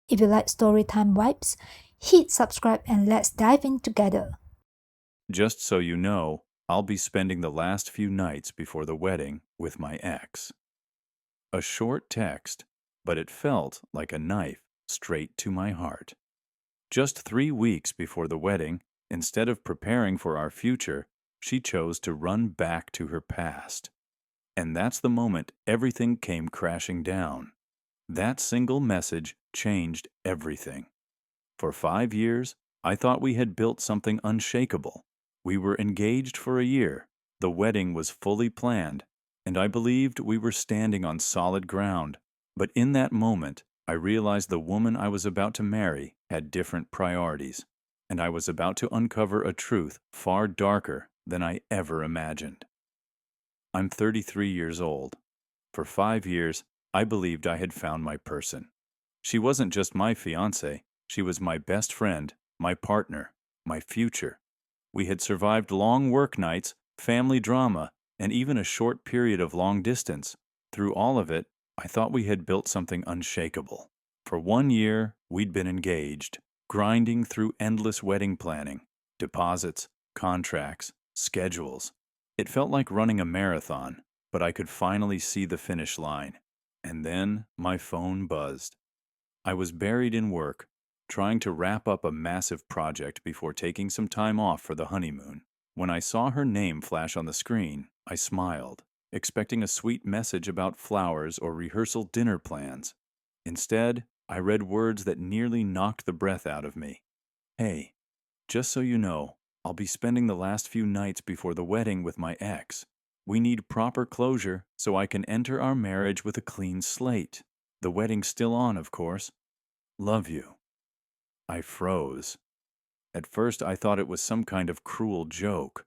If you like storytime vibes, hit subscribe and let's dive in together. Just so you know, I'll be spending the last few nights before the wedding with my ex. A short text, but it felt like a knife straight to my heart. Just 3 weeks before the wedding, instead of preparing for our future, she chose to run back to her past. And that's the moment everything came crashing down. That single message changed everything. For 5 years, I thought we had built something unshakable. We were engaged for a year, the wedding was fully planned, and I believed we were standing on solid ground. But in that moment, I realized the woman I was about to marry had different priorities, and I was about to uncover a truth far darker than I ever imagined. I'm 33 years old. For 5 years, I believed I had found my person. She wasn't just my fiancée, she was my best friend, my partner, my future. We had survived long work nights, family drama, and even a short period of long distance. Through all of it, I thought we had built something unshakable. For 1 year, we'd been engaged, grinding through endless wedding planning, deposits, contracts, schedules. It felt like running a marathon, but I could finally see the finish line. And then my phone buzzed. I was buried in work, trying to wrap up a massive project before taking some time off for the honeymoon. When I saw her name flash on the screen, I smiled, expecting a sweet message about flowers or rehearsal dinner plans. Instead, I read words that nearly knocked the breath out of me. Hey, just so you know, I'll be spending the last few nights before the wedding with my ex. We need proper closure so I can enter our marriage with a clean slate. The wedding's still on, of course. Love you. I froze. At first, I thought it was some kind of cruel joke.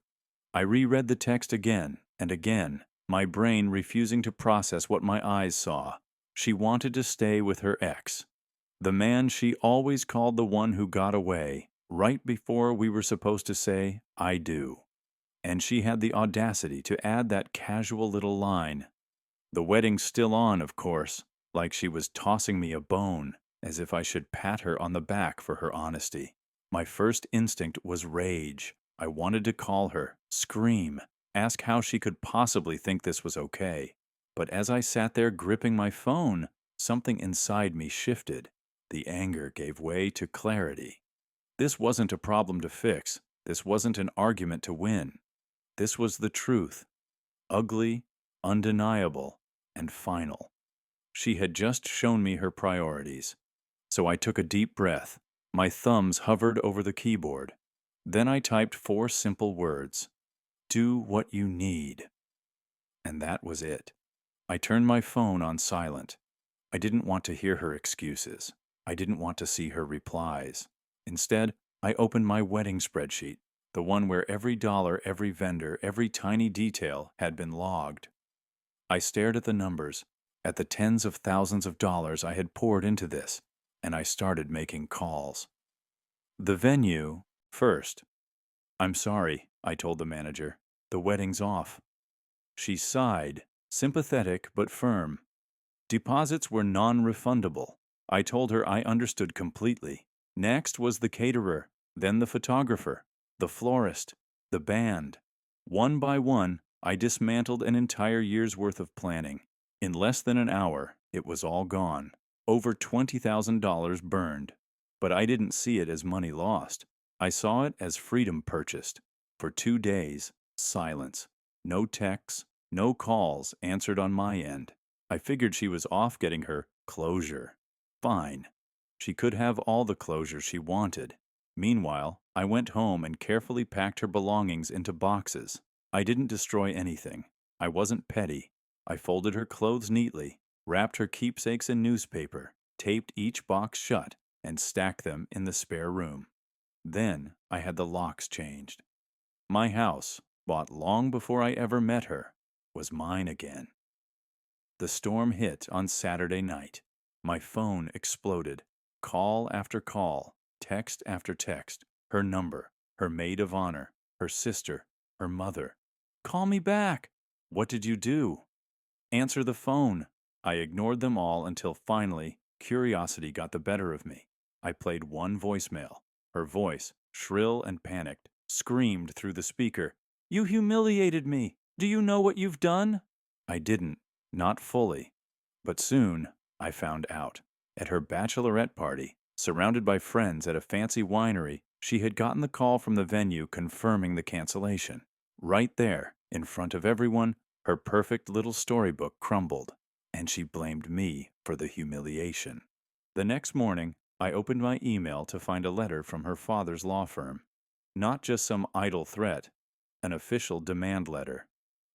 I reread the text again and again, my brain refusing to process what my eyes saw. She wanted to stay with her ex, the man she always called the one who got away, right before we were supposed to say, I do. And she had the audacity to add that casual little line. The wedding's still on, of course, like she was tossing me a bone, as if I should pat her on the back for her honesty. My first instinct was rage. I wanted to call her, scream, ask how she could possibly think this was okay. But as I sat there gripping my phone, something inside me shifted. The anger gave way to clarity. This wasn't a problem to fix. This wasn't an argument to win. This was the truth. Ugly, undeniable, and final. She had just shown me her priorities. So I took a deep breath. My thumbs hovered over the keyboard. Then I typed 4 simple words. Do what you need. And that was it. I turned my phone on silent. I didn't want to hear her excuses. I didn't want to see her replies. Instead, I opened my wedding spreadsheet, the one where every dollar, every vendor, every tiny detail had been logged. I stared at the numbers, at the tens of thousands of dollars I had poured into this, and I started making calls. The venue, first. I'm sorry, I told the manager. The wedding's off. She sighed, sympathetic but firm. Deposits were non-refundable. I told her I understood completely. Next was the caterer, then the photographer, the florist, the band. One by one, I dismantled an entire year's worth of planning. In less than an hour, it was all gone. Over $20,000 burned. But I didn't see it as money lost. I saw it as freedom purchased. For 2 days, silence. No texts, no calls answered on my end. I figured she was off getting her closure. Fine. She could have all the closure she wanted. Meanwhile, I went home and carefully packed her belongings into boxes. I didn't destroy anything. I wasn't petty. I folded her clothes neatly, wrapped her keepsakes in newspaper, taped each box shut, and stacked them in the spare room. Then I had the locks changed. My house, bought long before I ever met her, was mine again. The storm hit on Saturday night. My phone exploded. Call after call, text after text, her number, her maid of honor, her sister, her mother. Call me back. What did you do? Answer the phone. I ignored them all until finally Curiosity got the better of me. I played one voicemail. Her voice, shrill and panicked, screamed through the speaker, "You humiliated me! Do you know what you've done?" I didn't, not fully. But soon, I found out. At her bachelorette party, surrounded by friends at a fancy winery, she had gotten the call from the venue confirming the cancellation. Right there, in front of everyone, her perfect little storybook crumbled, and she blamed me for the humiliation. The next morning, I opened my email to find a letter from her father's law firm. Not just some idle threat, an official demand letter.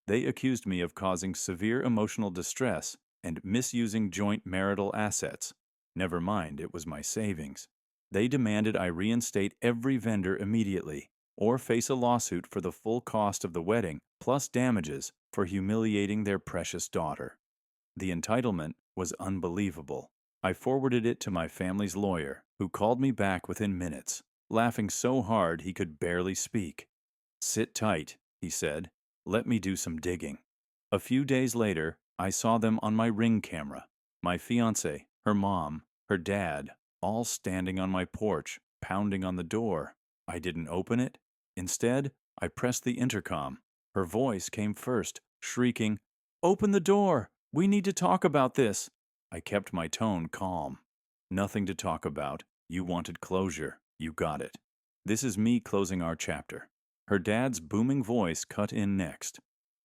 They accused me of causing severe emotional distress and misusing joint marital assets. Never mind, it was my savings. They demanded I reinstate every vendor immediately, or face a lawsuit for the full cost of the wedding, plus damages for humiliating their precious daughter. The entitlement was unbelievable. I forwarded it to my family's lawyer, who called me back within minutes, laughing so hard he could barely speak. "Sit tight," he said. "Let me do some digging." A few days later, I saw them on my Ring camera. My fiancée, her mom, her dad, all standing on my porch, pounding on the door. I didn't open it. Instead, I pressed the intercom. Her voice came first, shrieking, "Open the door! We need to talk about this." I kept my tone calm. "Nothing to talk about. You wanted closure. You got it. This is me closing our chapter." Her dad's booming voice cut in next.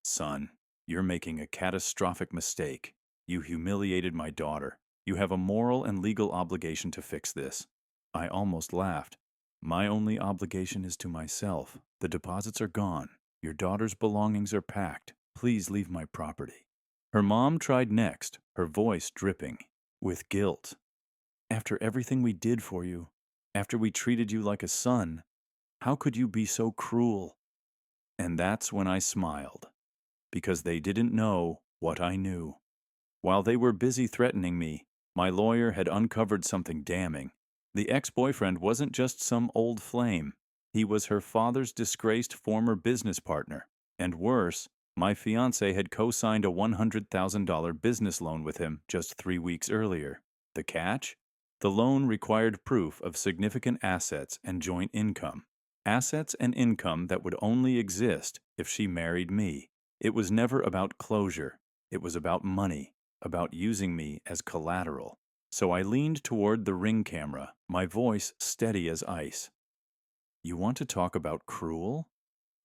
"Son, you're making a catastrophic mistake. You humiliated my daughter. You have a moral and legal obligation to fix this." I almost laughed. "My only obligation is to myself. The deposits are gone. Your daughter's belongings are packed. Please leave my property." Her mom tried next, her voice dripping with guilt. "After everything we did for you, after we treated you like a son, how could you be so cruel?" And that's when I smiled, because they didn't know what I knew. While they were busy threatening me, my lawyer had uncovered something damning. The ex-boyfriend wasn't just some old flame. He was her father's disgraced former business partner. And worse, my fiancé had co-signed a $100,000 business loan with him just 3 weeks earlier. The catch? The loan required proof of significant assets and joint income. Assets and income that would only exist if she married me. It was never about closure. It was about money, about using me as collateral. So I leaned toward the Ring camera, my voice steady as ice. "You want to talk about cruel?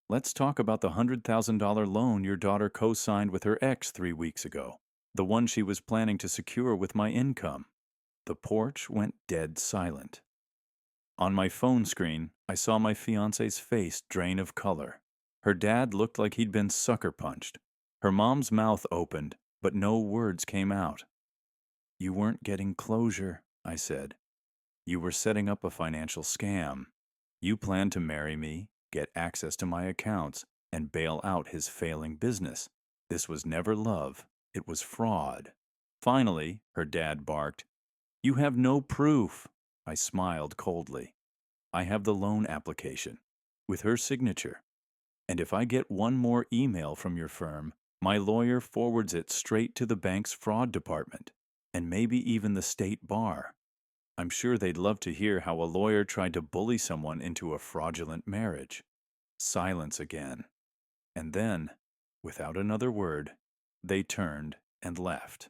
Let's talk about the $100,000 loan your daughter co-signed with her ex 3 weeks ago, the one she was planning to secure with my income." The porch went dead silent. On my phone screen, I saw my fiancé's face drain of color. Her dad looked like he'd been sucker punched. Her mom's mouth opened, but no words came out. "You weren't getting closure," I said. "You were setting up a financial scam. You planned to marry me, get access to my accounts, and bail out his failing business. This was never love. It was fraud." Finally, her dad barked, "You have no proof." I smiled coldly. "I have the loan application, with her signature. And if I get one more email from your firm, my lawyer forwards it straight to the bank's fraud department, and maybe even the state bar. I'm sure they'd love to hear how a lawyer tried to bully someone into a fraudulent marriage." Silence again. And then, without another word, they turned and left.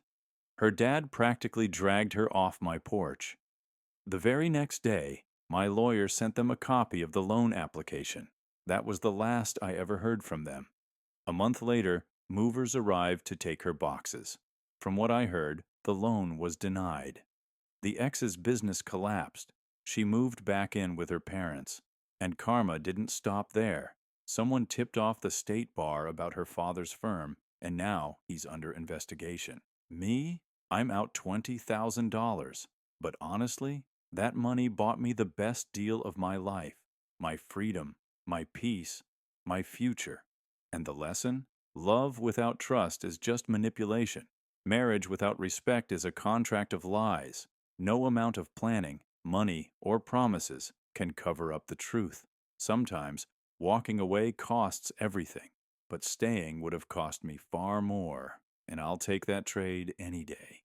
Her dad practically dragged her off my porch. The very next day, my lawyer sent them a copy of the loan application. That was the last I ever heard from them. A month later, movers arrived to take her boxes. From what I heard, the loan was denied. The ex's business collapsed. She moved back in with her parents. And karma didn't stop there. Someone tipped off the state bar about her father's firm, and now he's under investigation. Me? I'm out $20,000. But honestly, that money bought me the best deal of my life. My freedom, my peace, my future. And the lesson? Love without trust is just manipulation. Marriage without respect is a contract of lies. No amount of planning, money, or promises can cover up the truth. Sometimes, walking away costs everything, but staying would have cost me far more, and I'll take that trade any day.